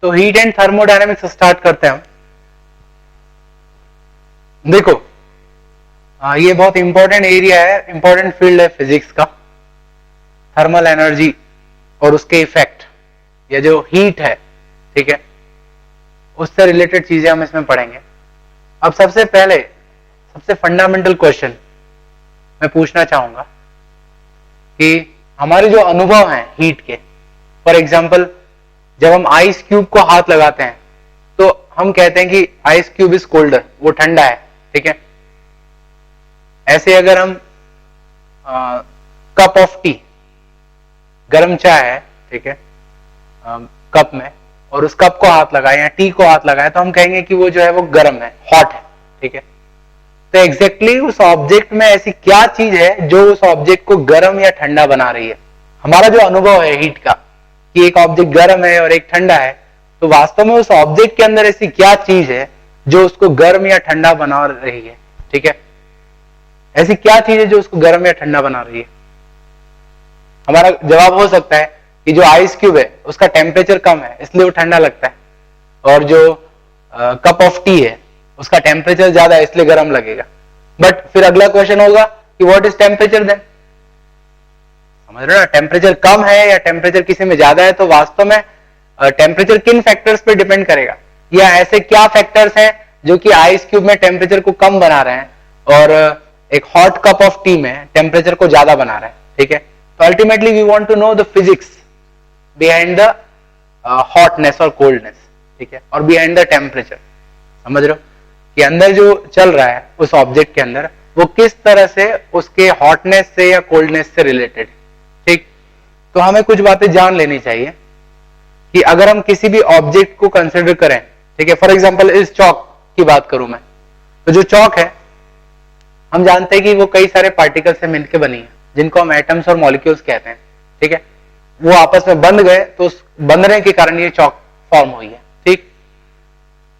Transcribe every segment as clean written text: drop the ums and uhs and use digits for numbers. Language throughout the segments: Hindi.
तो हीट एंड थर्मोडायनेमिक्स स्टार्ट करते हैं हम। देखो ये बहुत इंपॉर्टेंट एरिया है, इंपॉर्टेंट फील्ड है फिजिक्स का, थर्मल एनर्जी और उसके इफेक्ट, या जो हीट है, ठीक है, उससे रिलेटेड चीजें हम इसमें पढ़ेंगे। अब सबसे पहले सबसे फंडामेंटल क्वेश्चन मैं पूछना चाहूंगा कि हमारे जो अनुभव हैं हीट के, फॉर एग्जाम्पल जब हम आइस क्यूब को हाथ लगाते हैं तो हम कहते हैं कि आइस क्यूब इज कोल्डर, वो ठंडा है, ठीक है। ऐसे अगर हम कप ऑफ टी, गर्म चाय है, ठीक है, कप में, और उस कप को हाथ लगाए या टी को हाथ लगाए तो हम कहेंगे कि वो जो है वो गर्म है, हॉट है, ठीक है। तो एग्जैक्टली उस ऑब्जेक्ट में ऐसी क्या चीज है जो उस ऑब्जेक्ट को गर्म या ठंडा बना रही है। हमारा जो अनुभव है हीट का कि एक ऑब्जेक्ट गर्म है और एक ठंडा है, तो वास्तव में उस ऑब्जेक्ट के अंदर ऐसी क्या चीज है जो उसको गर्म या ठंडा बना रही है, ठीक है। ऐसी क्या चीज है जो उसको गर्म या ठंडा बना रही है। हमारा जवाब हो सकता है कि जो आइस क्यूब है उसका टेम्परेचर कम है इसलिए वो ठंडा लगता है, और जो कप ऑफ टी है उसका टेम्परेचर ज्यादा है इसलिए गर्म लगेगा। बट फिर अगला क्वेश्चन होगा कि व्हाट इज टेम्परेचर देन। समझ रहे हो ना, टेम्परेचर कम है या टेम्परेचर किसी में ज्यादा है, तो वास्तव में टेम्परेचर किन फैक्टर्स पे डिपेंड करेगा, या ऐसे क्या फैक्टर्स हैं जो कि आइस क्यूब में टेम्परेचर को कम बना रहे हैं और एक हॉट कप ऑफ टी में टेम्परेचर को ज्यादा बना रहे हैं, ठीक है। तो ultimately we want to know the physics behind the hotness और कोल्डनेस, ठीक है, और बिहाइंड द टेम्परेचर। समझ रहे हो कि अंदर जो चल रहा है उस ऑब्जेक्ट के अंदर वो किस तरह से उसके हॉटनेस से या कोल्डनेस से रिलेटेड, ठीक। तो हमें कुछ बातें जान लेनी चाहिए कि अगर हम किसी भी ऑब्जेक्ट को कंसिडर करें, ठीक है, फॉर एग्जांपल इस चौक की बात करूं मैं, तो जो चौक है हम जानते हैं कि वो कई सारे पार्टिकल से मिलकर बनी है जिनको हम एटम्स और मॉलिक्यूल्स कहते हैं, ठीक है। वो आपस में बंध गए तो उस बंधने के कारण ये चौक फॉर्म हुई है, ठीक।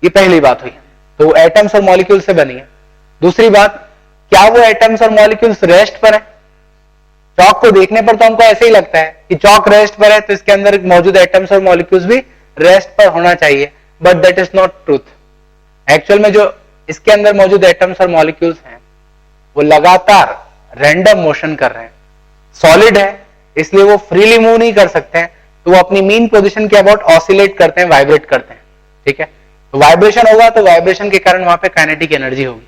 ये पहली बात हुई, तो वो एटम्स और मॉलिक्यूल्स से बनी है। दूसरी बात, क्या वो एटम्स और मॉलिक्यूल्स रेस्ट पर है। चौक को देखने पर तो हमको ऐसे ही लगता है कि चौक रेस्ट पर है तो इसके अंदर मौजूद एटम्स और मॉलिक्यूल्स भी रेस्ट पर होना चाहिए, but that is not truth. Actual में जो इसके अंदर मौजूद एटम्स और मॉलिक्यूल्स हैं वो लगातार रैंडम मोशन कर रहे हैं। सॉलिड है इसलिए वो फ्रीली मूव नहीं कर सकते हैं, तो वो अपनी मीन पोजीशन के अबाउट ऑसिलेट करते हैं, वाइब्रेट करते हैं, ठीक है। तो वाइब्रेशन होगा तो वाइब्रेशन के कारण वहां पे काइनेटिक एनर्जी होगी,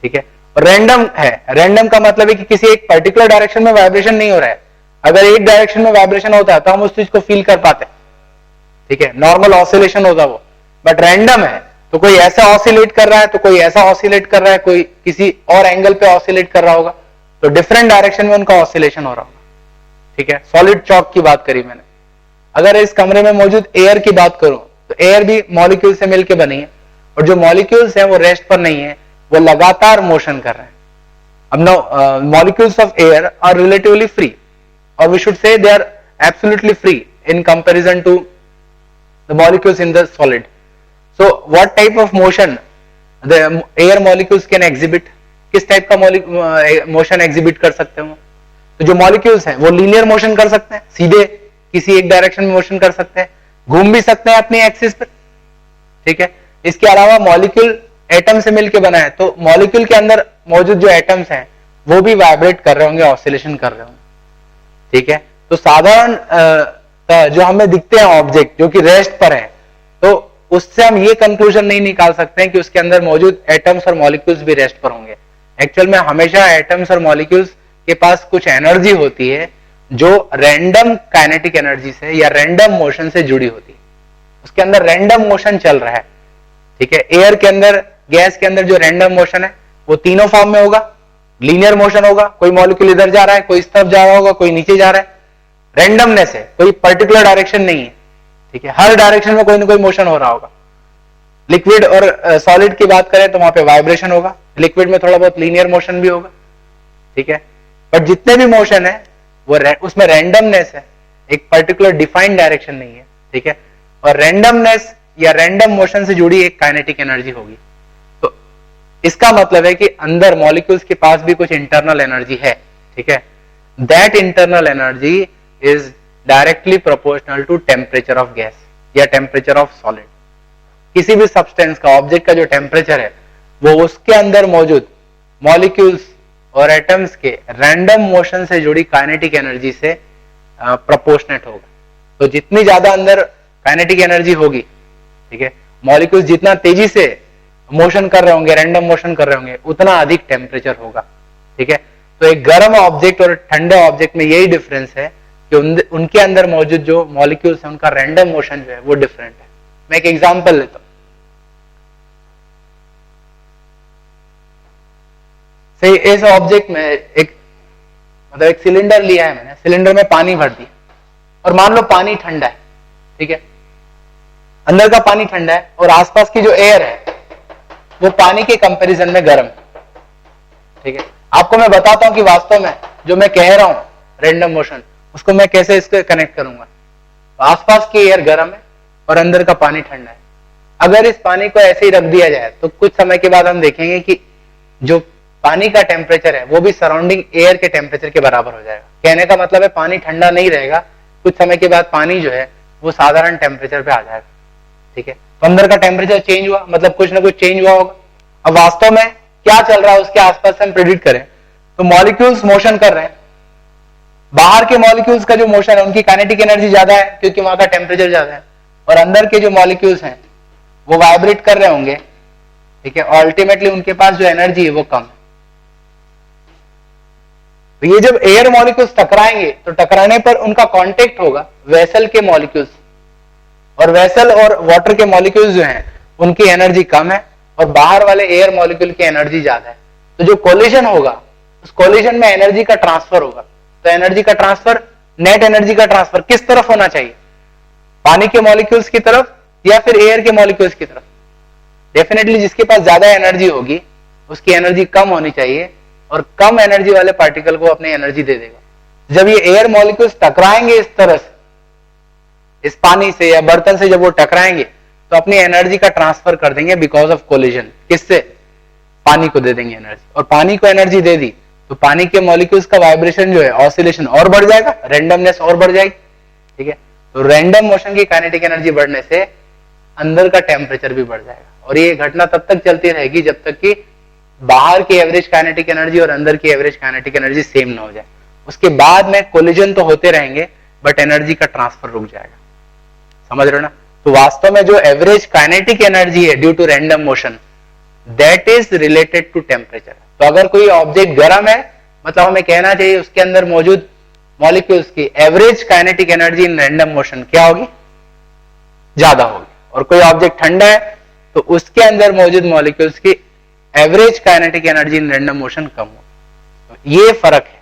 ठीक है। और रैंडम है, रैंडम का मतलब है कि किसी एक पर्टिकुलर डायरेक्शन में वाइब्रेशन नहीं हो रहा है। अगर एक डायरेक्शन में वाइब्रेशन होता है तो हम उस चीज को फील कर पाते हैं, ठीक है, नॉर्मल ऑसिलेशन होता वो। बट रैंडम है तो कोई ऐसा ऑसिलेट कर रहा है तो कोई ऐसा ऑसिलेट कर रहा है, कोई किसी और एंगल पे ऑसिलेट कर रहा होगा, तो डिफरेंट डायरेक्शन में उनका ऑसिलेशन हो रहा होगा, ठीक है। सॉलिड चौक की बात करी मैंने। अगर इस कमरे में मौजूद एयर की बात करूं तो एयर भी मॉलिक्यूल से मिलकर बनी है, और जो मॉलिक्यूल्स हैं वो रेस्ट पर नहीं है, वो लगातार मोशन कर रहे हैं। अब now molecules of air are relatively free, और we should say they are absolutely free in comparison to the molecules in the solid. So what type of motion the air molecules can exhibit, किस टाइप का मोशन एग्जिबिट कर सकते हो। तो जो मॉलिक्यूल्स हैं वो लीनियर मोशन कर सकते हैं, सीधे किसी एक डायरेक्शन में मोशन कर सकते हैं, घूम भी सकते हैं अपनी एक्सिस पर, ठीक है। इसके अलावा मॉलिक्यूल एटम से मिलकर बना है, तो मॉलिक्यूल के अंदर मौजूद जो एटम्स हैं वो भी वाइब्रेट कर रहे होंगे, ऑसिलेशन कर रहे होंगे, ठीक है। तो साधारण जो हमें दिखते हैं ऑब्जेक्ट जो कि रेस्ट पर है, तो उससे हम ये कंक्लूजन नहीं निकाल सकते हैं कि उसके अंदर मौजूद एटम्स और मॉलिक्यूल्स भी रेस्ट पर होंगे। एक्चुअल में हमेशा एटम्स और मॉलिक्यूल्स के पास कुछ एनर्जी होती है जो रैंडम काइनेटिक एनर्जी से या रैंडम मोशन से जुड़ी होती है। उसके अंदर रैंडम मोशन चल रहा है, ठीक है। एयर के अंदर, गैस के अंदर जो रैंडम मोशन है वो तीनों फॉर्म में होगा। लीनियर मोशन होगा, कोई मॉलिक्यूल इधर जा रहा है, कोई इस तरफ जा रहा होगा, कोई नीचे जा रहा है। रैंडमनेस है, कोई पर्टिकुलर डायरेक्शन नहीं है, ठीक है, हर डायरेक्शन में कोई ना कोई मोशन हो रहा होगा। लिक्विड और सॉलिड की बात करें तो वहां पे वाइब्रेशन होगा, लिक्विड में थोड़ा बहुत लीनियर मोशन भी होगा, ठीक है। बट जितने भी मोशन है वो उसमें रैंडमनेस है, एक पर्टिकुलर डिफाइंड डायरेक्शन नहीं है, ठीक है। और रैंडमनेस या रैंडम मोशन से जुड़ी एक काइनेटिक एनर्जी होगी। तो इसका मतलब है कि अंदर मॉलिक्यूल्स के पास भी कुछ इंटरनल एनर्जी है, ठीक है। That internal energy is directly proportional to temperature of gas, या टेम्परेचर ऑफ सॉलिड। किसी भी सब्सटेंस का, ऑब्जेक्ट का जो टेम्परेचर है वो उसके अंदर मौजूद मॉलिक्यूल्स और एटम्स के रैंडम मोशन से जुड़ी काइनेटिक एनर्जी से प्रोपोर्शनेट होगा। तो जितनी ज्यादा अंदर काइनेटिक एनर्जी होगी, ठीक है, मॉलिक्यूल्स जितना तेजी से मोशन कर रहे होंगे, रैंडम मोशन कर रहे होंगे, उतना अधिक टेम्परेचर होगा। ठीक है, तो एक गर्म ऑब्जेक्ट और ठंडे ऑब्जेक्ट में यही डिफरेंस है कि उनके अंदर मौजूद जो मॉलिक्यूल्स है उनका रैंडम मोशन जो है वो डिफरेंट है। मैं एक एग्जांपल लेता हूं। सही, इस ऑब्जेक्ट में एक सिलेंडर लिया है मैंने, सिलेंडर में पानी भर दिया और मान लो पानी ठंडा है। ठीक है, अंदर का पानी ठंडा है और आसपास की जो एयर है वो पानी के कंपैरिजन में गर्म है। ठीक है, आपको मैं बताता हूं कि वास्तव में जो मैं कह रहा हूं रैंडम मोशन, उसको मैं कैसे इसको कनेक्ट करूंगा। तो आसपास की एयर गर्म है और अंदर का पानी ठंडा है। अगर इस पानी को ऐसे ही रख दिया जाए तो कुछ समय के बाद हम देखेंगे कि जो पानी का टेम्परेचर है वो भी सराउंडिंग एयर के टेम्परेचर के बराबर हो जाएगा। कहने का मतलब है पानी ठंडा नहीं रहेगा, कुछ समय के बाद पानी जो है वो साधारण टेम्परेचर पे आ जाएगा। ठीक है, तो अंदर का टेम्परेचर चेंज हुआ, मतलब कुछ ना कुछ चेंज हुआ होगा। अब वास्तव में क्या चल रहा है उसके आसपास हम प्रेडिक्ट करें तो मॉलिक्यूल्स मोशन कर रहे हैं। बाहर के मॉलिक्यूल्स का जो मोशन है उनकी काइनेटिक एनर्जी ज्यादा है क्योंकि वहां का टेम्परेचर ज्यादा है, और अंदर के जो मॉलिक्यूल्स हैं वो वाइब्रेट कर रहे होंगे। ठीक है, और अल्टीमेटली उनके पास जो एनर्जी है वो कम है। तो ये जब एयर मॉलिक्यूल्स टकराएंगे तो टकराने पर उनका कांटेक्ट होगा वेसल के मॉलिक्यूल्स, और वेसल और वाटर के मॉलिक्यूल्स जो हैं उनकी एनर्जी कम है और बाहर वाले एयर मॉलिक्यूल की एनर्जी ज्यादा है। तो जो कोलिजन होगा उस कोलिजन में एनर्जी का ट्रांसफर होगा। तो एनर्जी का ट्रांसफर, नेट एनर्जी का ट्रांसफर किस तरफ होना चाहिए, पानी के मॉलिक्यूल्स की तरफ या फिर एयर के मॉलिक्यूल्स की तरफ? डेफिनेटली जिसके पास ज्यादा एनर्जी होगी उसकी एनर्जी कम होनी चाहिए और कम एनर्जी वाले पार्टिकल को अपनी एनर्जी दे देगा। जब ये एयर मॉलिक्यूल्स टकराएंगे इस तरह से, इस पानी से या बर्तन से जब वो टकराएंगे तो अपनी एनर्जी का ट्रांसफर कर देंगे बिकॉज ऑफ कोलिजन। किससे? पानी को दे देंगे एनर्जी, और पानी को एनर्जी दे दी तो पानी के मॉलिक्यूल्स का वाइब्रेशन जो है, ऑसिलेशन और बढ़ जाएगा, रैंडमनेस और बढ़ जाएगी। ठीक है, तो रैंडम मोशन की काइनेटिक एनर्जी बढ़ने से अंदर का टेम्परेचर भी बढ़ जाएगा, और ये घटना तब तक चलती रहेगी जब तक कि बाहर की एवरेज काइनेटिक एनर्जी और अंदर की एवरेज काइनेटिक एनर्जी सेम ना हो जाए। उसके बाद में कोलिजन तो होते रहेंगे बट एनर्जी का ट्रांसफर रुक जाएगा। समझ रहे हो ना? तो वास्तव में जो एवरेज काइनेटिक एनर्जी है due to random motion, that is related to temperature. तो अगर कोई ऑब्जेक्ट गर्म है, मतलब हमें कहना चाहिए उसके अंदर मौजूद मॉलिक्यूल्स की average kinetic energy in random motion क्या होगी? ज्यादा होगी। और कोई ऑब्जेक्ट ठंडा है तो उसके अंदर मौजूद मॉलिक्यूल्स की average kinetic energy in random motion कम हो। तो ये फर्क है।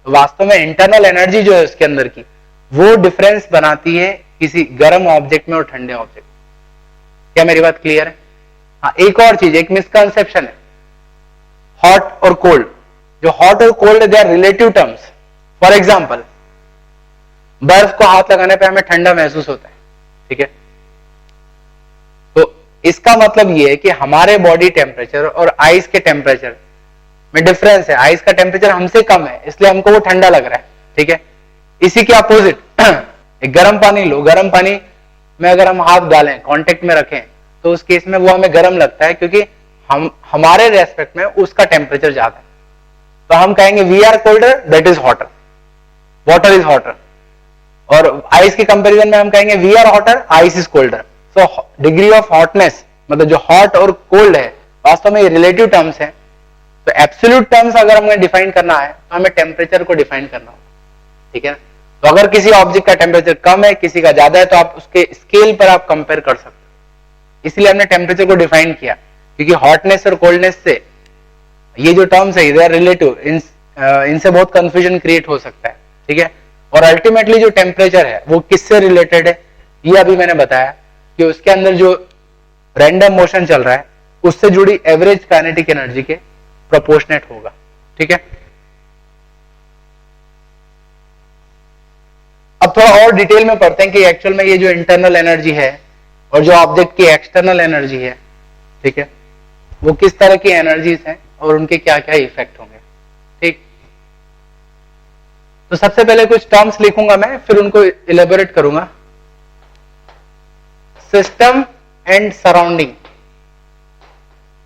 तो वास्तव में इंटरनल एनर्जी जो है उसके अंदर की, वो डिफरेंस बनाती है किसी गर्म ऑब्जेक्ट में और ठंडे ऑब्जेक्ट। क्या मेरी बात क्लियर है? हाँ, एक और चीज, एक मिसकंसेप्शन है हॉट और कोल्ड। जो हॉट और cold they are relative terms. For example, बर्फ को हाथ लगाने पे हमें ठंडा महसूस होता है। ठीक है, तो इसका मतलब ये है कि हमारे बॉडी टेम्परेचर और आइस के टेम्परेचर में डिफरेंस है। आइस का टेम्परेचर हमसे कम है इसलिए हमको वो ठंडा लग रहा है। ठीक है, इसी के अपोजिट एक गर्म पानी लो, गर्म पानी में अगर हम हाथ डालें, कांटेक्ट में रखें, तो उस केस में वो हमें गर्म लगता है क्योंकि हमारे रेस्पेक्ट में उसका टेम्परेचर ज्यादा है। तो हम कहेंगे we are colder, that is hotter, water is hotter. और आइस के कंपैरिजन में हम कहेंगे we are hotter, ice is colder. So degree of hotness, मतलब जो हॉट और कोल्ड है, वास्तव में ये रिलेटिव टर्म्स है। तो एब्सोल्यूट टर्म्स अगर हमें डिफाइन करना है तो हमें टेम्परेचर को डिफाइन करना होगा। ठीक है, तो अगर किसी ऑब्जेक्ट का टेम्परेचर कम है, किसी का ज्यादा है, तो आप उसके स्केल पर आप कंपेयर कर सकते हो। इसलिए हमने टेम्परेचर को डिफाइन किया क्योंकि हॉटनेस और कोल्डनेस से ये जो टर्म्स है दे आर रिलेटिव, इनसे बहुत कंफ्यूजन क्रिएट हो सकता है। ठीक है, और अल्टीमेटली जो टेम्परेचर है वो किससे रिलेटेड है, ये अभी मैंने बताया कि उसके अंदर जो रैंडम मोशन चल रहा है उससे जुड़ी एवरेज काइनेटिक एनर्जी के प्रोपोर्शनेट होगा। ठीक है, अब थोड़ा और डिटेल में पढ़ते हैं कि एक्चुअल में ये जो इंटरनल एनर्जी है और जो ऑब्जेक्ट की एक्सटर्नल एनर्जी है, ठीक है, वो किस तरह की एनर्जीज हैं और उनके क्या क्या इफेक्ट होंगे। ठीक, तो सबसे पहले कुछ टर्म्स लिखूंगा मैं, फिर उनको इलेबोरेट करूंगा। सिस्टम एंड सराउंडिंग,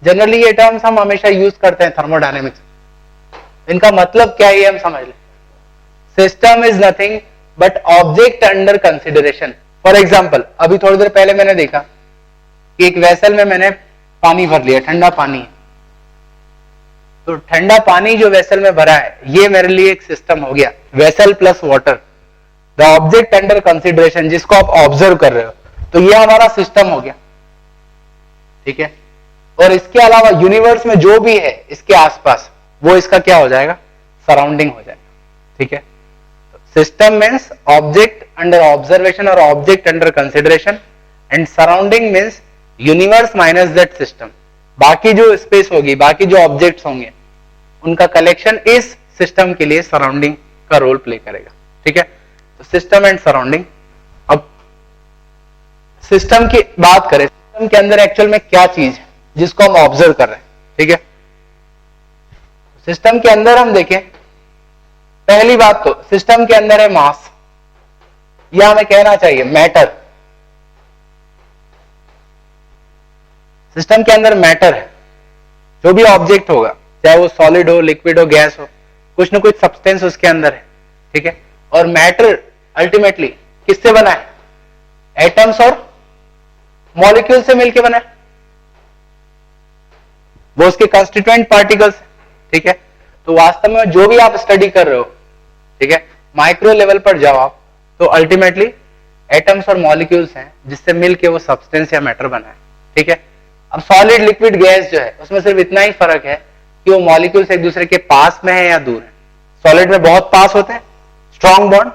जनरली ये टर्म्स हम हमेशा यूज करते हैं थर्मोडायनेमिक्स। इनका मतलब क्या है ये हम समझ लें। System is nothing but object under consideration. For example, अभी थोड़ी देर पहले मैंने देखा कि एक वेसल में मैंने पानी भर लिया, ठंडा पानी है, तो ठंडा पानी जो वेसल में भरा है ये मेरे लिए एक सिस्टम हो गया, vessel plus water, the object under consideration, जिसको आप ऑब्जर्व कर रहे हो, तो ये हमारा सिस्टम हो गया, ठीक है। और इसके अलावा यूनिवर्स में जो भी है इसके आसपास, वो इसका क्या हो जाएगा, सराउंडिंग हो जाएगा, ठीक है। System means object under observation और object under consideration, and surrounding means universe minus that system. बाकी जो स्पेस होगी, बाकी जो ऑब्जेक्ट्स होंगे, उनका कलेक्शन इस सिस्टम के लिए सराउंडिंग का रोल प्ले करेगा, ठीक है। तो सिस्टम एंड सराउंडिंग। अब सिस्टम की बात करें, सिस्टम के अंदर एक्चुअल में क्या चीज है जिसको हम ऑब्जर्व कर रहे हैं, ठीक है। सिस्टम के अंदर हम देखें, पहली बात तो सिस्टम के अंदर है मास, या हमें कहना चाहिए मैटर। सिस्टम के अंदर मैटर है, जो भी ऑब्जेक्ट होगा, चाहे वो सॉलिड हो, लिक्विड हो, गैस हो, कुछ ना कुछ सब्सटेंस उसके अंदर है, ठीक है। और मैटर अल्टीमेटली किससे बना है, एटम्स और मॉलिक्यूल से मिलकर बना है, वो उसके कंस्टिट्यूएंट पार्टिकल्स, ठीक है। तो वास्तव में जो भी आप स्टडी कर रहे हो, ठीक है, माइक्रो लेवल पर जाओ आप, तो अल्टीमेटली एटम्स और मॉलिक्यूल्स हैं जिससे मिलके वो सब्सटेंस या मैटर बना है, ठीक है। अब सॉलिड, लिक्विड, गैस जो है उसमें सिर्फ इतना ही फर्क है कि वो मॉलिक्यूल्स एक दूसरे के पास में है या दूर है। सॉलिड में बहुत पास होते हैं, स्ट्रॉन्ग बॉन्ड,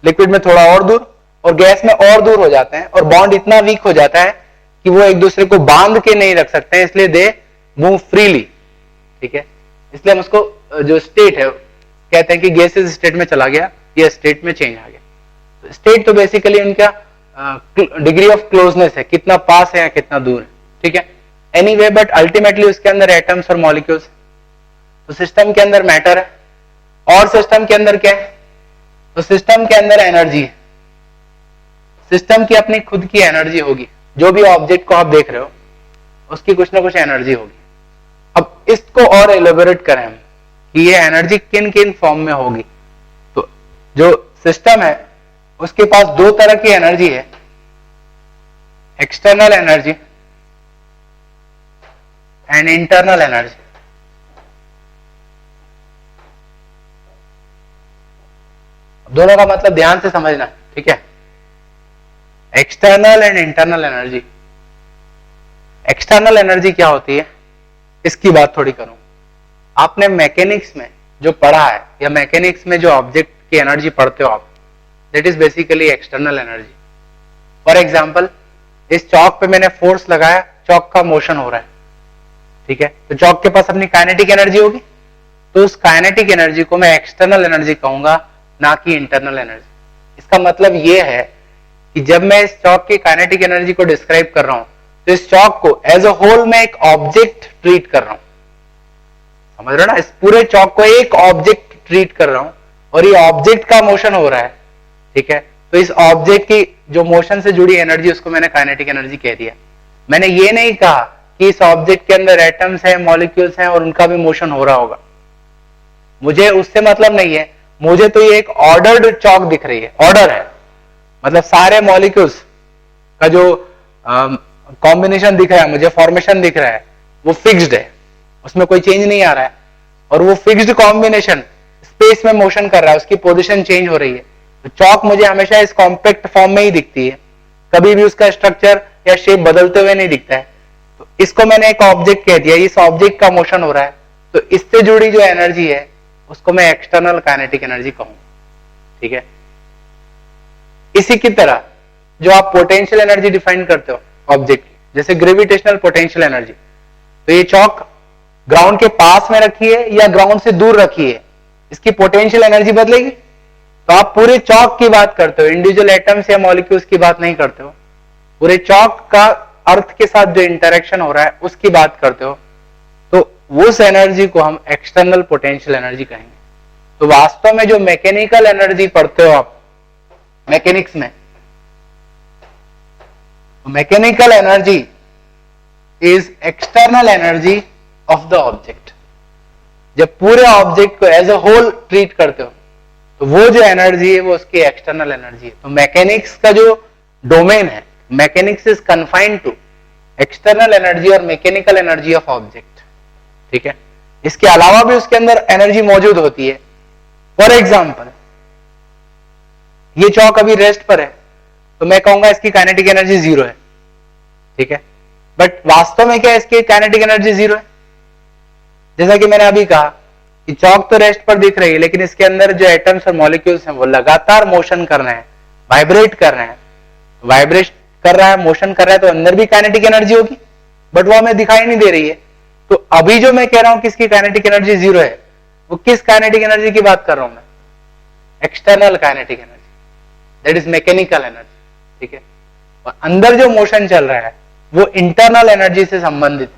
लिक्विड में थोड़ा और दूर, और गैस में और दूर हो जाते हैं, और बॉन्ड इतना वीक हो जाता है कि वो एक दूसरे को बांध के नहीं रख सकते हैं, इसलिए दे मूव फ्रीली, ठीक है। इसलिए हम उसको जो स्टेट है कहते हैं कि गैसेस स्टेट में चला गया या स्टेट में चेंज आ गया। तो स्टेट तो बेसिकली उनका डिग्री ऑफ क्लोजनेस है, कितना पास है या कितना दूर है, ठीक है। एनीवे, बट अल्टीमेटली उसके अंदर एटम्स और मॉलिक्यूल्स। तो सिस्टम के अंदर मैटर है, और सिस्टम के अंदर क्या है, तो सिस्टम के अंदर एनर्जी है। सिस्टम की अपनी खुद की एनर्जी होगी, जो भी ऑब्जेक्ट को आप देख रहे हो उसकी कुछ ना कुछ एनर्जी होगी। अब इसको और एलोबोरेट करें हम कि ये एनर्जी किन किन फॉर्म में होगी, तो जो सिस्टम है उसके पास दो तरह की एनर्जी है, external energy and internal energy. दोनों का मतलब ध्यान से समझना, ठीक है। External and internal energy. External energy क्या होती है, इसकी बात थोड़ी करूं। आपने मैकेनिक्स में जो पढ़ा है, या मैकेनिक्स में जो ऑब्जेक्ट की एनर्जी पढ़ते हो आप, that is basically external energy. For example, इस चौक पे मैंने फोर्स लगाया, चौक का मोशन हो रहा है, ठीक है। तो चौक के पास अपनी काइनेटिक एनर्जी होगी, तो उस काइनेटिक एनर्जी को मैं एक्सटर्नल एनर्जी कहूंगा, ना कि इंटरनल एनर्जी। इसका मतलब यह है कि जब मैं इस चौक की काइनेटिक एनर्जी को डिस्क्राइब कर रहा हूं, तो इस चौक को एज अ होल मैं एक ऑब्जेक्ट ट्रीट कर रहा हूं, समझ रहे हो ना। इस पूरे चौक को एक ऑब्जेक्ट ट्रीट कर रहा हूं, और ये ऑब्जेक्ट का मोशन हो रहा है, ठीक है। तो इस ऑब्जेक्ट की जो मोशन से जुड़ी एनर्जी, उसको मैंने काइनेटिक एनर्जी कह दिया। मैंने ये नहीं कहा कि इस ऑब्जेक्ट के अंदर एटम्स हैं, मॉलिक्यूल्स हैं और उनका भी मोशन हो रहा होगा, मुझे उससे मतलब नहीं है। मुझे तो ये एक ऑर्डर्ड चौक दिख रही है, ऑर्डर है, मतलब सारे मॉलिक्यूल्स का जो कॉम्बिनेशन दिख रहा है, मुझे फॉर्मेशन दिख रहा है, वो फिक्स्ड है, उसमें कोई चेंज नहीं आ रहा है। और वो फिक्स्ड कॉम्बिनेशन स्पेस में मोशन कर रहा है, उसकी पोजीशन चेंज हो रही है। तो चौक मुझे हमेशा इस कॉम्पैक्ट फॉर्म में ही दिखती है, कभी भी उसका स्ट्रक्चर या शेप बदलते हुए नहीं दिखता है। तो इसको मैंने एक ऑब्जेक्ट कह दिया, इस ऑब्जेक्ट का मोशन हो रहा है, तो इससे जुड़ी जो एनर्जी है उसको मैं एक्सटर्नल काइनेटिक एनर्जी कहूंगा, ठीक है। इसी की तरह जो आप पोटेंशियल एनर्जी डिफाइन करते हो ऑब्जेक्ट, जैसे ग्रेविटेशनल पोटेंशियल एनर्जी, तो ये चौक ग्राउंड के पास में रखी है या ग्राउंड से दूर रखी है, इसकी पोटेंशियल एनर्जी बदलेगी। तो आप पूरे चौक की बात करते हो, इंडिविजुअल एटम्स या मॉलिक्यूल्स की बात नहीं करते हो, पूरे चौक का अर्थ के साथ जो इंटरेक्शन हो रहा है उसकी बात करते हो, तो उस एनर्जी को हम एक्सटर्नल पोटेंशियल एनर्जी कहेंगे। तो वास्तव में जो मैकेनिकल एनर्जी पढ़ते हो आप मैकेनिक्स में, mechanical energy is external energy of the object. जब पूरे ऑब्जेक्ट को एज अ होल ट्रीट करते हो तो वो जो एनर्जी है वो उसकी एक्सटर्नल एनर्जी है। तो मैकेनिक्स का जो डोमेन है, mechanics is confined to external energy और मैकेनिकल एनर्जी ऑफ ऑब्जेक्ट। ठीक है, इसके अलावा भी उसके अंदर एनर्जी मौजूद होती है। फॉर एग्जाम्पल, ये चौक अभी रेस्ट पर है तो मैं कहूंगा इसकी काइनेटिक एनर्जी 0 है। ठीक है, बट वास्तव में क्या इसकी काइनेटिक एनर्जी 0 है? जैसा कि मैंने अभी कहा कि चौक तो रेस्ट पर दिख रही है, लेकिन इसके अंदर जो एटम्स और मॉलिक्यूल्स हैं वो लगातार मोशन कर रहे हैं, वाइब्रेट कर रहे हैं। वाइब्रेट कर रहा है, मोशन कर रहा है, तो अंदर भी काइनेटिक एनर्जी होगी, बट वो हमें दिखाई नहीं दे रही है। तो अभी जो मैं कह रहा हूं कि इसकी काइनेटिक एनर्जी 0 है, वो किस काइनेटिक एनर्जी की बात कर रहा हूं मैं? External kinetic energy, that is mechanical energy. ठीक है, और अंदर जो मोशन चल रहा है वो इंटरनल एनर्जी से संबंधित है।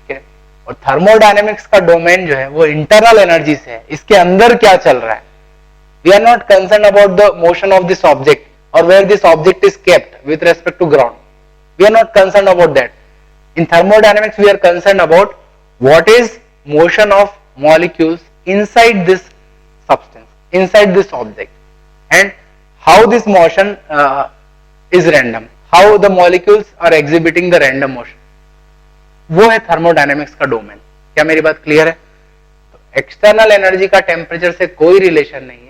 ठीक है, और थर्मोडायनेमिक्स का डोमेन जो है वो इंटरनल एनर्जी से है, इसके अंदर क्या चल रहा है। We are not concern about the motion of this object or where this object is kept with respect to ground. We are not concerned about that. In thermodynamics, we are concerned about what is motion of molecules inside this substance, inside this object, and how this motion is random, how the molecules are exhibiting the random motion. वो है थर्मोडायनेमिक्स का डोमेन। क्या मेरी बात क्लियर है? तो एक्सटर्नल एनर्जी का टेम्परेचर से कोई रिलेशन नहीं है।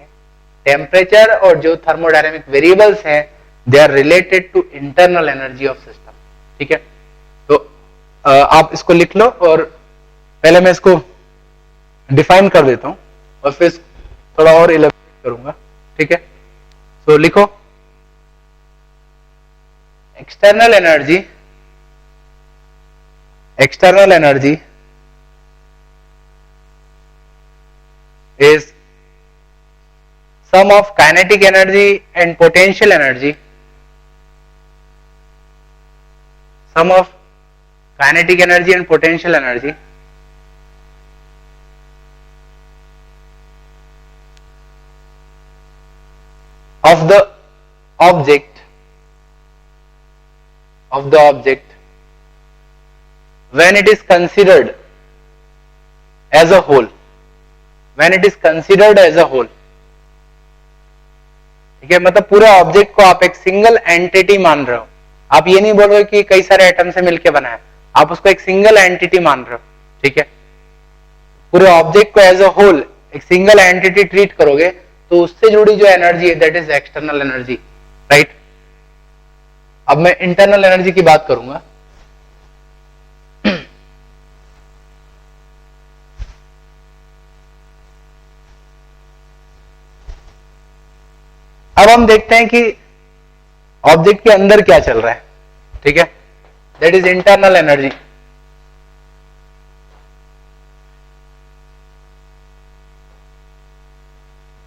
टेम्परेचर और जो थर्मोडायनेमिक वेरिएबल्स हैं they are related to internal energy of system. ठीक है, तो आप इसको लिख लो, और पहले मैं इसको डिफाइन कर देता हूं और फिर थोड़ा और इलेबोरेट करूंगा। ठीक है, सो लिखो, external energy is sum of kinetic energy and potential energy, sum of kinetic energy and potential energy of the object when it is considered as a whole, ठीक है, मतलब पूरे ऑब्जेक्ट को आप एक सिंगल एंटिटी मान रहे हो। आप ये नहीं बोल रहे कि कई सारे एटम से मिलकर बना है, आप उसको एक सिंगल एंटिटी मान रहे हो। ठीक है, पूरे ऑब्जेक्ट को एज अ होल एक सिंगल एंटिटी ट्रीट करोगे तो उससे जुड़ी जो एनर्जी है that is external energy, right. अब मैं इंटरनल एनर्जी की बात करूंगा। अब हम देखते हैं कि ऑब्जेक्ट के अंदर क्या चल रहा है। ठीक है, दैट इज इंटरनल एनर्जी।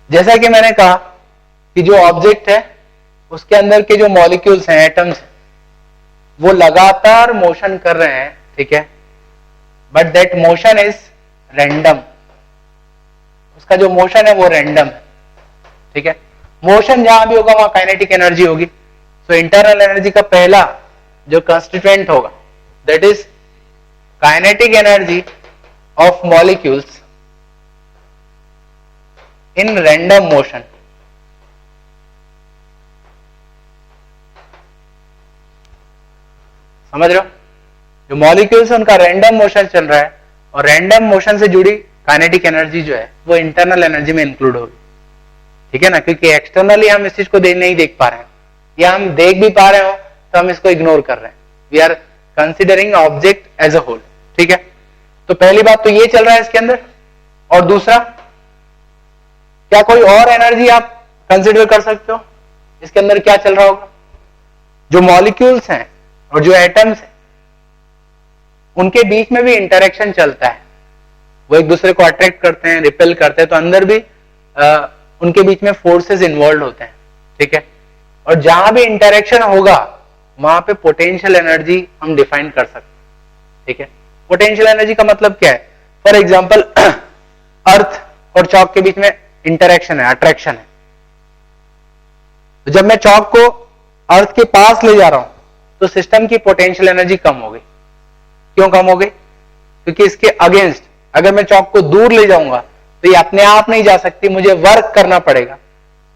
जैसा कि मैंने कहा कि जो ऑब्जेक्ट है उसके अंदर के जो मॉलिक्यूल्स हैं, एटम्स, वो लगातार मोशन कर रहे हैं। ठीक है, but that motion is random. उसका जो मोशन है वो रैंडम है। ठीक है, मोशन जहां भी होगा वहां काइनेटिक एनर्जी होगी। सो इंटरनल एनर्जी का पहला जो कंस्टिट्यूएंट होगा that is kinetic energy of molecules in random motion. समझ रहे हो? जो मॉलिक्यूल्स उनका रैंडम मोशन चल रहा है और रैंडम मोशन से जुड़ी काइनेटिक एनर्जी जो है वो इंटरनल एनर्जी में इंक्लूड होगी। ठीक है ना, क्योंकि एक्सटर्नली हम इस चीज को नहीं देख पा रहे हैं, या हम देख भी पा रहे हो तो हम इसको इग्नोर कर रहे हैं। We are considering object as a whole. ठीक है, तो पहली बात तो ये चल रहा है इसके अंदर। और दूसरा, क्या कोई और एनर्जी आप कंसिडर कर सकते हो इसके अंदर क्या चल रहा होगा? जो मॉलिक्यूल्स हैं और जो एटम्स हैं उनके बीच में भी इंटरेक्शन चलता है। वो एक दूसरे को अट्रैक्ट करते हैं, रिपेल करते हैं, तो अंदर भी उनके बीच में फोर्सेस इन्वॉल्व होते हैं। ठीक है, और जहां भी इंटरेक्शन होगा वहां पे पोटेंशियल एनर्जी हम डिफाइन कर सकते हैं। ठीक है, पोटेंशियल एनर्जी का मतलब क्या है? फॉर एग्जांपल अर्थ और चॉक के बीच में इंटरेक्शन है, अट्रैक्शन है। तो जब मैं चॉक को अर्थ के पास ले जा रहा हूं तो सिस्टम की पोटेंशियल एनर्जी कम हो गई। क्यों कम हो गई? क्योंकि इसके अगेंस्ट अगर मैं चौक को दूर ले जाऊंगा तो ये अपने आप नहीं जा सकती, मुझे वर्क करना पड़ेगा।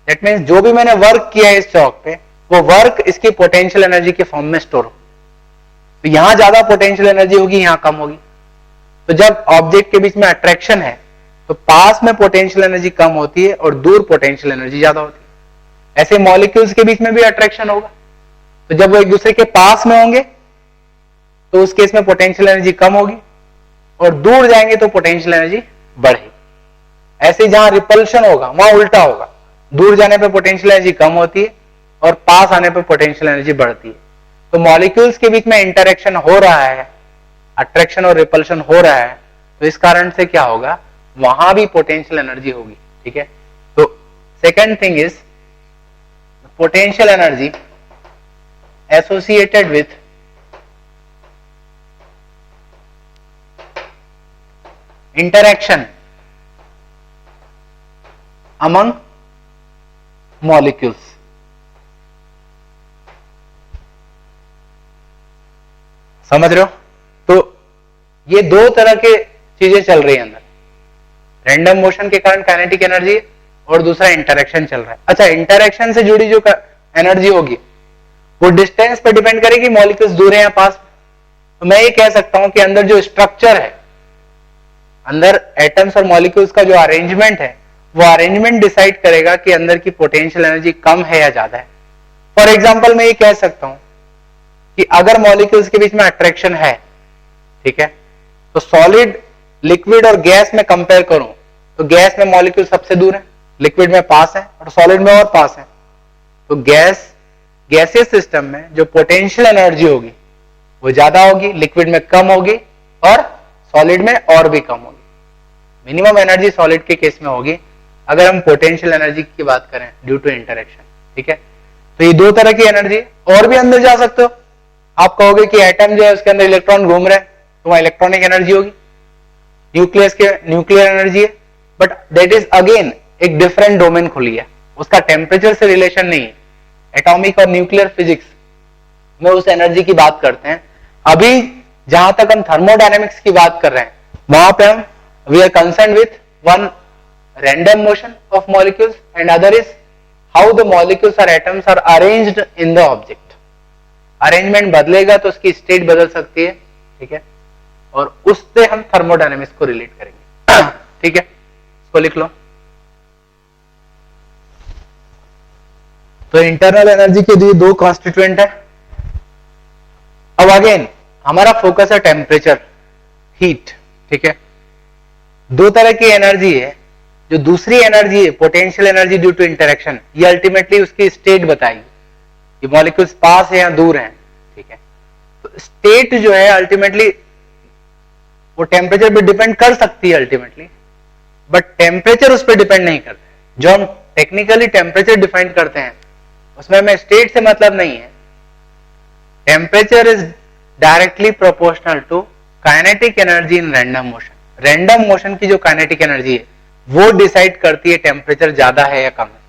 दैट मीन्स जो भी मैंने वर्क किया है इस चौक पे, वो वर्क इसकी पोटेंशियल एनर्जी के फॉर्म में स्टोर हो। तो यहां ज्यादा पोटेंशियल एनर्जी होगी, यहां कम होगी। तो जब ऑब्जेक्ट के बीच में अट्रैक्शन है तो पास में पोटेंशियल एनर्जी कम होती है और दूर पोटेंशियल एनर्जी ज्यादा होती है। ऐसे मॉलिक्यूल्स के बीच में भी अट्रैक्शन होगा, तो जब वो एक दूसरे के पास में होंगे तो उस केस में पोटेंशियल एनर्जी कम होगी और दूर जाएंगे तो पोटेंशियल एनर्जी बढ़ेगी। ऐसे जहां रिपल्शन होगा वहां उल्टा होगा, दूर जाने पे पोटेंशियल एनर्जी कम होती है और पास आने पे पोटेंशियल एनर्जी बढ़ती है। तो मॉलिक्यूल्स के बीच में इंटरेक्शन हो रहा है, अट्रैक्शन और रिपल्शन हो रहा है, तो इस कारण से क्या होगा, वहां भी पोटेंशियल एनर्जी होगी। ठीक है, तो second thing is potential energy associated with interaction among molecules। समझ रहे हो? तो ये दो तरह के चीजें चल रही है अंदर, रैंडम मोशन के कारण काइनेटिक एनर्जी और दूसरा इंटरेक्शन चल रहा है। अच्छा, इंटरेक्शन से जुड़ी जो एनर्जी होगी वो डिस्टेंस पर डिपेंड करेगी, मॉलिक्यूल्स दूर है या पास। तो मैं ये कह सकता हूं कि अंदर जो स्ट्रक्चर है, अंदर एटम्स और मॉलिक्यूल्स का जो अरेंजमेंट है, वो अरेंजमेंट डिसाइड करेगा कि अंदर की पोटेंशियल एनर्जी कम है या ज्यादा है। फॉर एग्जांपल मैं ये कह सकता हूं कि अगर मॉलिक्यूल्स के बीच में अट्रैक्शन है, ठीक है, तो सॉलिड, लिक्विड और गैस में कंपेयर करूं तो गैस में मॉलिक्यूल सबसे दूर है, लिक्विड में पास है और सॉलिड में और पास है। तो गैसियस सिस्टम में जो पोटेंशियल एनर्जी होगी वो ज्यादा होगी, लिक्विड में कम होगी और सॉलिड में और भी कम होगी। मिनिमम एनर्जी सॉलिड के केस में होगी अगर हम पोटेंशियल एनर्जी की बात करें ड्यू टू इंटरेक्शन। ठीक है, तो ये दो तरह की एनर्जी। और भी अंदर जा सकते हो, आप कहोगे कि एटम जो है उसके अंदर इलेक्ट्रॉन घूम रहे हैं तो वहां इलेक्ट्रॉनिक एनर्जी होगी, न्यूक्लियस के न्यूक्लियर एनर्जी है, बट दैट इज अगेन एक डिफरेंट डोमेन खुली है, उसका टेम्परेचर से रिलेशन नहीं है। एटॉमिक और न्यूक्लियर फिजिक्स में उस एनर्जी की बात करते हैं। अभी जहां तक हम थर्मोडायनेमिक्स की बात कर रहे हैं वहां पे हम we are concern with one random motion of molecules and other is how the molecules or atoms are arranged in the object। Arrangement बदलेगा तो उसकी स्टेट बदल सकती है। ठीक है, और उससे हम थर्मोडायनेमिक्स को रिलेट करेंगे। ठीक है, इसको लिख लो। तो इंटरनल एनर्जी के लिए दो कॉन्स्टिट्यूएंट है। अब अगेन हमारा फोकस है टेम्परेचर, हीट। ठीक है, दो तरह की एनर्जी है। जो दूसरी एनर्जी है potential energy due to interaction, ये अल्टीमेटली उसकी स्टेट बताएगी कि मॉलिक्यूल्स पास है या दूर हैं। ठीक है, तो स्टेट जो है अल्टीमेटली वो टेम्परेचर पे डिपेंड कर सकती है अल्टीमेटली, बट टेम्परेचर उस पर डिपेंड नहीं करता। जो हम टेक्निकली टेम्परेचर डिफाइन करते हैं उसमें हमें स्टेट से मतलब नहीं है। Temperature is directly proportional to kinetic energy in random motion. Random motion की जो काइनेटिक एनर्जी है वो डिसाइड करती है टेम्परेचर ज्यादा है या कम है।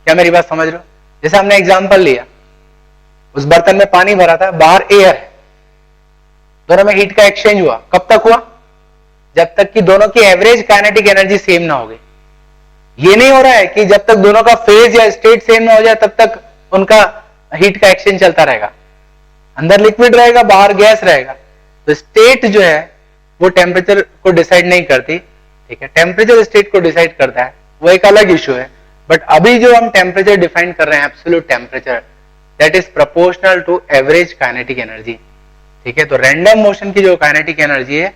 क्या मेरी बात समझ रहे हो? जैसे हमने एग्जांपल लिया, उस बर्तन में पानी भरा था, बाहर एयर है, दोनों में हीट का एक्सचेंज हुआ। कब तक हुआ? जब तक कि दोनों की एवरेज काइनेटिक एनर्जी सेम ना हो गई। ये नहीं हो रहा है कि जब तक दोनों का फेज या स्टेट सेम ना हो जाए तब तक उनका हीट का एक्सचेंज चलता रहेगा। अंदर लिक्विड रहेगा, बाहर गैस रहेगा। तो स्टेट जो है वो टेम्परेचर को डिसाइड नहीं करती। ठीक है, टेम्परेचर स्टेट को डिसाइड करता है, वो एक अलग इश्यू है। बट अभी जो हम टेम्परेचर डिफाइन कर रहे हैं, absolute temperature, that is proportional to average kinetic energy. ठीक है, तो रैंडम मोशन की जो काइनेटिक एनर्जी है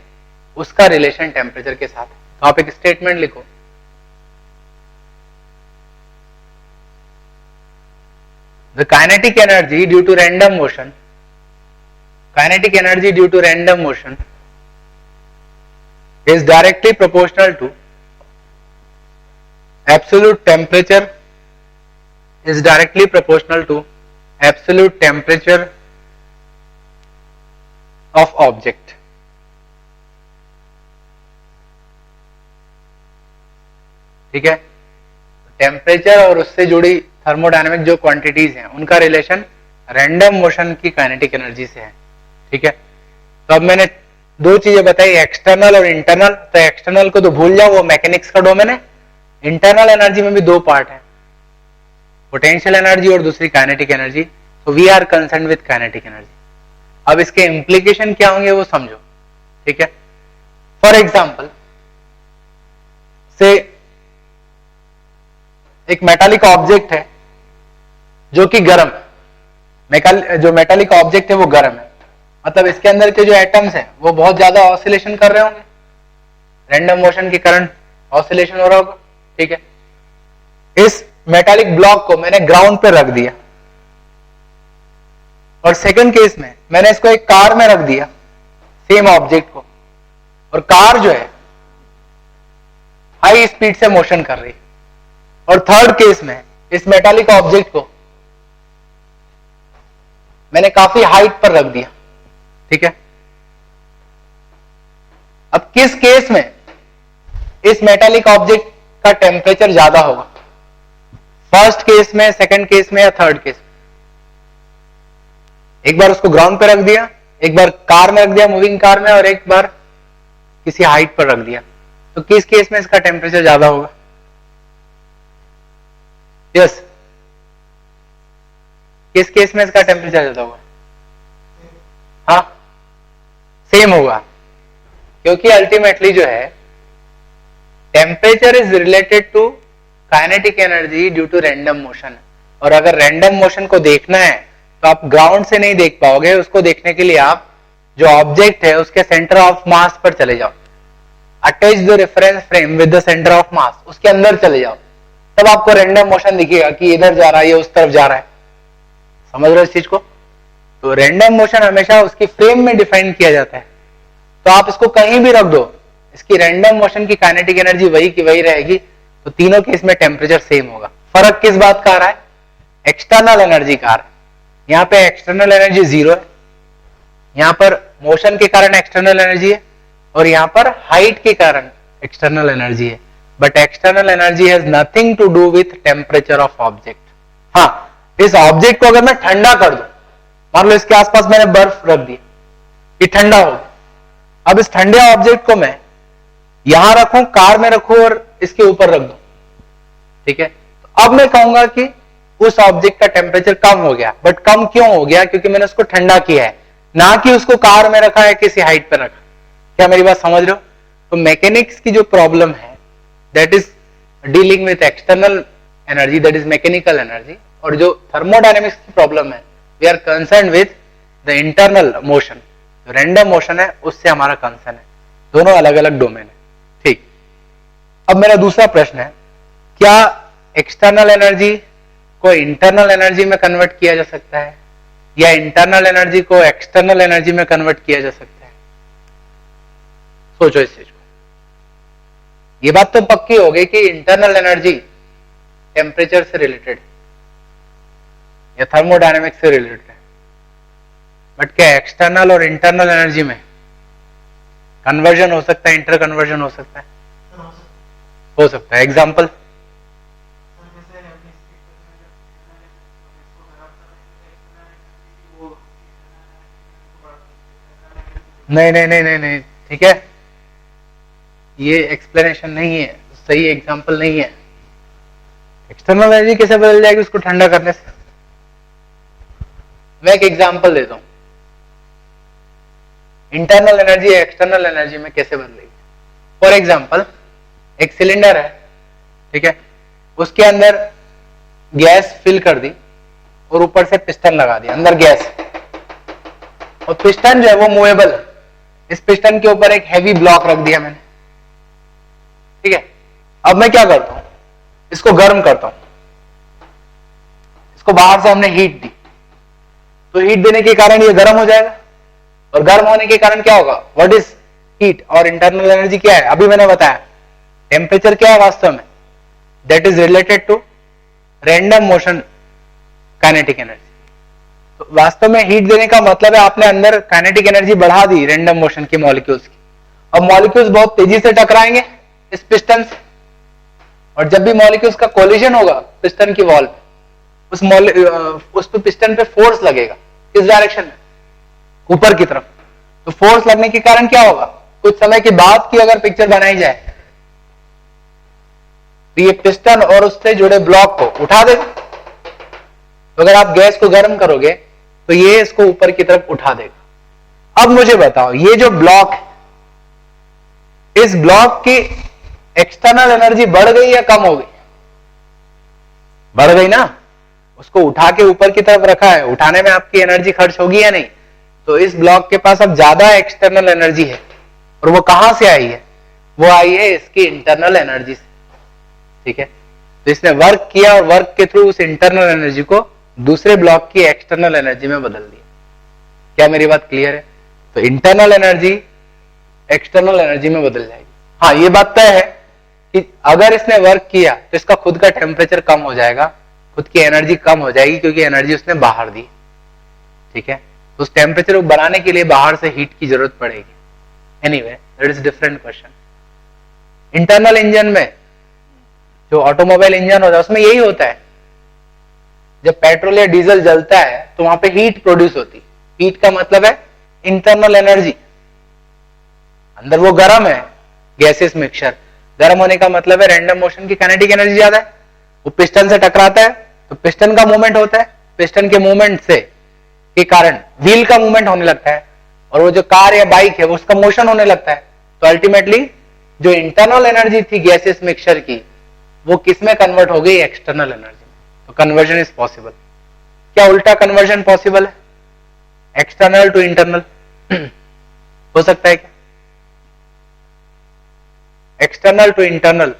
उसका रिलेशन टेम्परेचर के साथ है। तो आप एक स्टेटमेंट लिखो, the kinetic energy due to random motion, kinetic energy due to random motion is directly proportional to absolute temperature, is directly proportional to absolute temperature of object। ठीक है, टेम्परेचर और उससे जुड़ी थर्मोडायनेमिक जो क्वांटिटीज हैं उनका रिलेशन रैंडम मोशन की काइनेटिक एनर्जी से है, ठीक है। तो अब मैंने दो चीजें बताई, एक्सटर्नल और इंटरनल। तो एक्सटर्नल को तो भूल जाओ, वो मैकेनिक्स का डोमेन है। इंटरनल एनर्जी में भी दो पार्ट है, पोटेंशियल एनर्जी और दूसरी काइनेटिक एनर्जी। तो we are concern with kinetic energy. अब इसके इंप्लीकेशन क्या होंगे वो समझो, ठीक है। फॉर एग्जाम्पल से एक मेटालिक ऑब्जेक्ट है जो कि गर्म है, जो मेटालिक ऑब्जेक्ट है वो गर्म है, मतलब इसके अंदर के जो एटम्स हैं वो बहुत ज्यादा ऑसिलेशन कर रहे होंगे, रैंडम मोशन के कारण ऑसिलेशन हो रहा होगा, ठीक है। इस मेटालिक ब्लॉक को मैंने ग्राउंड पे रख दिया, और सेकंड केस में मैंने इसको एक कार में रख दिया, सेम ऑब्जेक्ट को, और कार जो है हाई स्पीड से मोशन कर रही है। और थर्ड केस में इस मेटालिक ऑब्जेक्ट को मैंने काफी हाइट पर रख दिया, ठीक है। अब किस केस में इस मेटालिक ऑब्जेक्ट का टेम्परेचर ज्यादा होगा, फर्स्ट केस में, सेकंड केस में, या थर्ड केस में? एक बार उसको ग्राउंड पे रख दिया, एक बार कार में रख दिया, मूविंग कार में, और एक बार किसी हाइट पर रख दिया, तो किस केस में इसका टेम्परेचर ज्यादा होगा? यस, किस केस में इसका टेम्परेचर ज्यादा होगा? हाँ, सेम होगा, क्योंकि अल्टीमेटली जो है temperature is related to kinetic energy due to random motion. और अगर रैंडम मोशन को देखना है तो आप ग्राउंड से नहीं देख पाओगे, उसको देखने के लिए आप जो ऑब्जेक्ट है उसके सेंटर ऑफ मास पर चले जाओ, attach the reference frame with the centre of mass, उसके अंदर चले जाओ, तब आपको रैंडम मोशन दिखेगा कि इधर जा रहा है, ये उस तरफ जा रहा है। समझ रहे हो इस चीज को? तो रैंडम मोशन हमेशा उसकी फ्रेम में डिफाइन किया जाता है, तो आप इसको कहीं भी रख दो, इसकी रैंडम मोशन की काइनेटिक एनर्जी वही की वही रहेगी। तो तीनों केस में टेम्परेचर सेम होगा। फर्क किस बात का आ रहा है? एक्सटर्नल एनर्जी का आ रहा है। यहाँ पे एक्सटर्नल एनर्जी जीरो है, यहाँ पर मोशन के कारण एक्सटर्नल एनर्जी है, और यहाँ पर हाइट के कारण एक्सटर्नल एनर्जी है। But external energy has nothing to do with temperature of object. हाँ, इस ऑब्जेक्ट को अगर मैं ठंडा कर दूं, मान लो इसके आसपास मैंने बर्फ रख दी, ये ठंडा हो, अब इस ठंडे ऑब्जेक्ट को मैं यहां रखूं, कार में रखूं और इसके ऊपर रख दूं, ठीक है, तो अब मैं कहूंगा कि उस ऑब्जेक्ट का टेम्परेचर कम हो गया। बट कम क्यों हो गया? क्योंकि मैंने उसको ठंडा किया है, ना कि उसको कार में रखा है, किसी हाइट पर रखा। क्या मेरी बात समझ रहे हो? तो मैकेनिक्स की जो प्रॉब्लम है that is dealing with external energy, that is mechanical energy, और जो थर्मोडायनेमिक्स की प्रॉब्लम है we are concern with the internal motion, जो रैंडम मोशन है उससे हमारा कंसर्न है। दोनों अलग अलग डोमेन है, ठीक। अब मेरा दूसरा प्रश्न है, क्या एक्सटर्नल एनर्जी को इंटरनल एनर्जी में कन्वर्ट किया जा सकता है, या इंटरनल एनर्जी को एक्सटर्नल एनर्जी में कन्वर्ट किया जा सकता है? सोचो इस चीज को। ये बात तो पक्की हो गई कि इंटरनल एनर्जी टेम्परेचर से रिलेटेड या थर्मोडायनेमिक्स से रिलेटेड है, बट क्या एक्सटर्नल और इंटरनल एनर्जी में कन्वर्जन हो सकता है, इंटर कन्वर्जन हो सकता है? हो सकता है। एग्जाम्पल? नहीं नहीं नहीं नहीं नहीं, ठीक है, ये एक्सप्लेनेशन नहीं है, सही एग्जाम्पल नहीं है। एक्सटर्नल एनर्जी कैसे बदल जाएगी उसको ठंडा करने से? मैं एक एग्जाम्पल देता हूं, इंटरनल एनर्जी एक्सटर्नल एनर्जी में कैसे बदलेगी। फॉर एग्जाम्पल, एक सिलेंडर है, ठीक है, उसके अंदर गैस फिल कर दी और ऊपर से पिस्टन लगा दिया, अंदर गैस, और पिस्टन जो है वो मूवेबल है। इस पिस्टन के ऊपर एक हैवी ब्लॉक रख दिया मैंने, ठीक है। अब मैं क्या करता हूं, इसको गर्म करता हूं, इसको बाहर से हमने हीट दी, तो हीट देने के कारण ये गर्म हो जाएगा, और गर्म होने के कारण क्या होगा? What is heat? और इंटरनल एनर्जी क्या है? अभी मैंने बताया। टेम्परेचर क्या है वास्तव में? That is related to random motion kinetic energy. तो वास्तव में हीट देने का मतलब है आपने अंदर काइनेटिक एनर्जी बढ़ा दी रैंडम मोशन के मॉलिक्यूल्स की। अब मॉलिक्यूल्स बहुत तेजी से टकराएंगे इस पिस्टन से, और जब भी मॉलिक्यूल्स का कोलिजन होगा पिस्टन की वॉल पे, उस पे पिस्टन पे फोर्स लगेगा, किस डायरेक्शन में, ऊपर की तरफ। तो फोर्स लगने के कारण क्या होगा, कुछ समय के बाद की अगर पिक्चर बनाई जाए तो ये पिस्टन और उससे जुड़े ब्लॉक को उठा देगा। तो अगर आप गैस को गर्म करोगे तो ये इसको ऊपर की तरफ उठा देगा। अब मुझे बताओ, ये जो ब्लॉक है, इस ब्लॉक की एक्सटर्नल एनर्जी बढ़ गई या कम हो गई? बढ़ गई ना। उसको उठा के ऊपर की तरफ रखा है, उठाने में आपकी एनर्जी खर्च होगी या नहीं? तो इस ब्लॉक के पास अब ज्यादा एक्सटर्नल एनर्जी है, और वो कहां से आई है? वो आई है इसकी इंटरनल एनर्जी से, ठीक है। तो इसने वर्क किया और वर्क के थ्रू उस इंटरनल एनर्जी को दूसरे ब्लॉक की एक्सटर्नल एनर्जी में बदल दिया। क्या मेरी बात क्लियर है? तो इंटरनल एनर्जी एक्सटर्नल एनर्जी में बदल जाएगी। हाँ, ये बात तय है कि अगर इसने वर्क किया तो इसका खुद का टेम्परेचर कम हो जाएगा, खुद की एनर्जी कम हो जाएगी, क्योंकि एनर्जी उसने बाहर दी, ठीक है। तो उस टेम्परेचर को बढ़ाने के लिए बाहर से हीट की जरूरत पड़ेगी। Anyway, that is different question. Internal engine में, जो ऑटोमोबाइल इंजन होता है, उसमें यही होता है, जब पेट्रोल या डीजल जलता है तो वहां पे हीट प्रोड्यूस होती। हीट का मतलब है इंटरनल एनर्जी। अंदर वो गर्म है, गैसेस मिक्सचर, गर्म होने का मतलब है रैंडम मोशन की काइनेटिक एनर्जी ज्यादा है। वो पिस्टन से टकराता है तो पिस्टन का मूवमेंट होता है, पिस्टन के मूवमेंट से के कारण व्हील का मूवमेंट होने लगता है, और वो जो कार या बाइक है वो उसका मोशन होने लगता है। तो अल्टीमेटली जो इंटरनल एनर्जी थी गैसेस मिक्सचर की, वो किस में कन्वर्ट हो गई? एक्सटर्नल एनर्जी में। तो कन्वर्जन इज पॉसिबल। क्या उल्टा कन्वर्जन पॉसिबल है, एक्सटर्नल टू इंटरनल? हो सकता है क्या external to internal?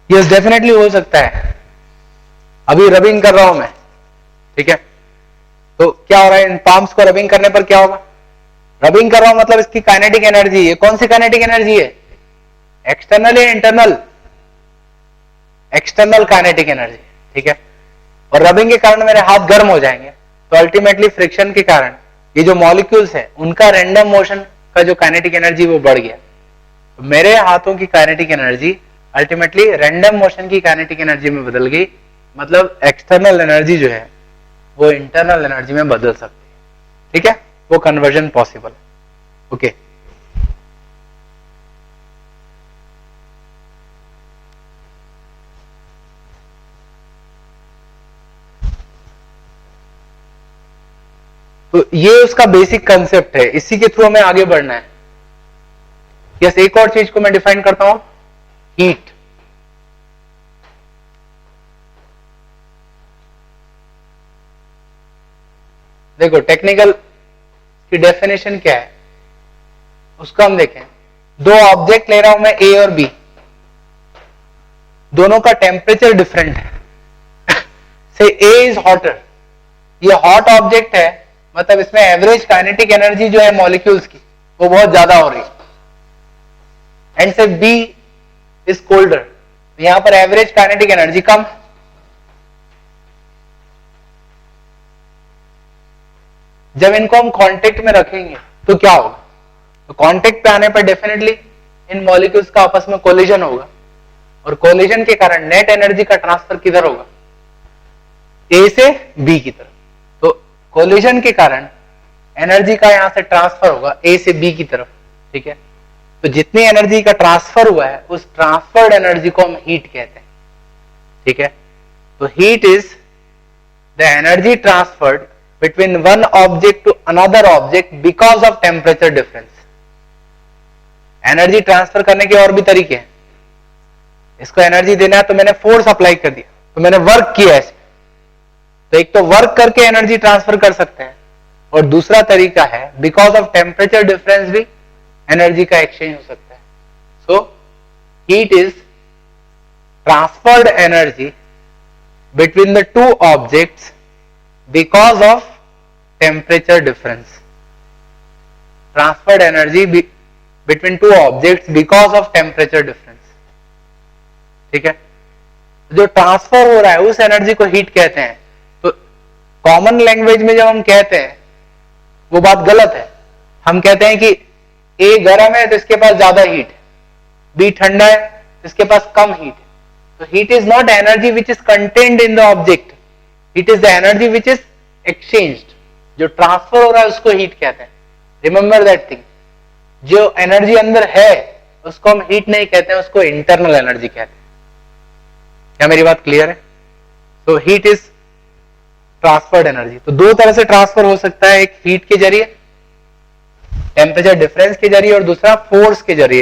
Yes, definitely हो सकता है। अभी रबिंग कर रहा हूं मैं, ठीक है, तो क्या हो रहा है, इन पाम्स को रबिंग करने पर क्या होगा? रबिंग कर रहा हूं मतलब इसकी काइनेटिक एनर्जी है। कौन सी काइनेटिक एनर्जी है? एक्सटर्नल या इंटरनल? एक्सटर्नल काइनेटिक एनर्जी, ठीक है। और रबिंग के कारण मेरे हाथ गर्म हो जाएंगे, तो अल्टीमेटली फ्रिक्शन के कारण ये जो मॉलिक्यूल्स है उनका रैंडम मोशन का जो काइनेटिक एनर्जी वो बढ़ गया। तो मेरे हाथों की kinetic energy ultimately random motion की काइनेटिक एनर्जी में बदल गई। मतलब एक्सटर्नल एनर्जी जो है वो इंटरनल एनर्जी में बदल सकती है, ठीक है। वो कन्वर्जन पॉसिबल है, ओके। तो ये उसका बेसिक कंसेप्ट है, इसी के थ्रू हमें आगे बढ़ना है। यस, एक और चीज को मैं डिफाइन करता हूं, हीट। देखो टेक्निकल की डेफिनेशन क्या है उसको हम देखें। दो ऑब्जेक्ट ले रहा हूं मैं, ए और बी, दोनों का टेम्परेचर डिफरेंट है। से ए इज हॉटर, ये हॉट ऑब्जेक्ट है, मतलब इसमें एवरेज काइनेटिक एनर्जी जो है मॉलिक्यूल्स की वो बहुत ज्यादा हो रही है। एंड से बी इज कोल्डर, यहां पर एवरेज काइनेटिक एनर्जी कम। जब इनको हम कांटेक्ट में रखेंगे तो क्या होगा? तो कांटेक्ट पे आने पर डेफिनेटली इन मॉलिक्यूल्स का आपस में कोलिजन होगा, और कोलिजन के कारण नेट एनर्जी का ट्रांसफर किधर होगा? ए से बी की तरफ। तो कोलिजन के कारण एनर्जी का यहां से ट्रांसफर होगा ए से बी की तरफ, ठीक है। तो जितनी एनर्जी का ट्रांसफर हुआ है उस ट्रांसफर्ड एनर्जी को हम हीट कहते हैं, ठीक है। तो heat is the energy transferred between one object to another object because of temperature difference. Energy transfer करने के और भी तरीके हैं। इसको एनर्जी देना है तो मैंने फोर्स अप्लाई कर दिया, तो मैंने वर्क किया है। तो एक तो वर्क करके एनर्जी ट्रांसफर कर सकते हैं, और दूसरा तरीका है बिकॉज ऑफ टेम्परेचर डिफरेंस भी एनर्जी का एक्सचेंज हो सकता है। So heat is transferred energy between the two objects because of temperature difference. Transferred energy between two objects because of temperature difference. ठीक है, जो ट्रांसफर हो रहा है उस एनर्जी को हीट कहते हैं। तो कॉमन लैंग्वेज में जब हम कहते हैं वो बात गलत है। हम कहते हैं कि ए गर्म है तो इसके पास ज्यादा हीट है, बी ठंडा है तो इसके पास कम हीट है। तो heat is not energy which is contained in the object, heat is the energy which is exchanged. जो ट्रांसफर हो रहा है उसको हीट कहते हैं। Remember that thing. जो एनर्जी अंदर है उसको हम हीट नहीं कहते हैं, उसको इंटरनल एनर्जी कहते हैं। क्या मेरी बात क्लियर है? तो हीट इज ट्रांसफर्ड एनर्जी। तो दो तरह से ट्रांसफर हो सकता है, एक हीट के जरिए, टेम्परेचर डिफरेंस के जरिए, और दूसरा फोर्स के जरिए।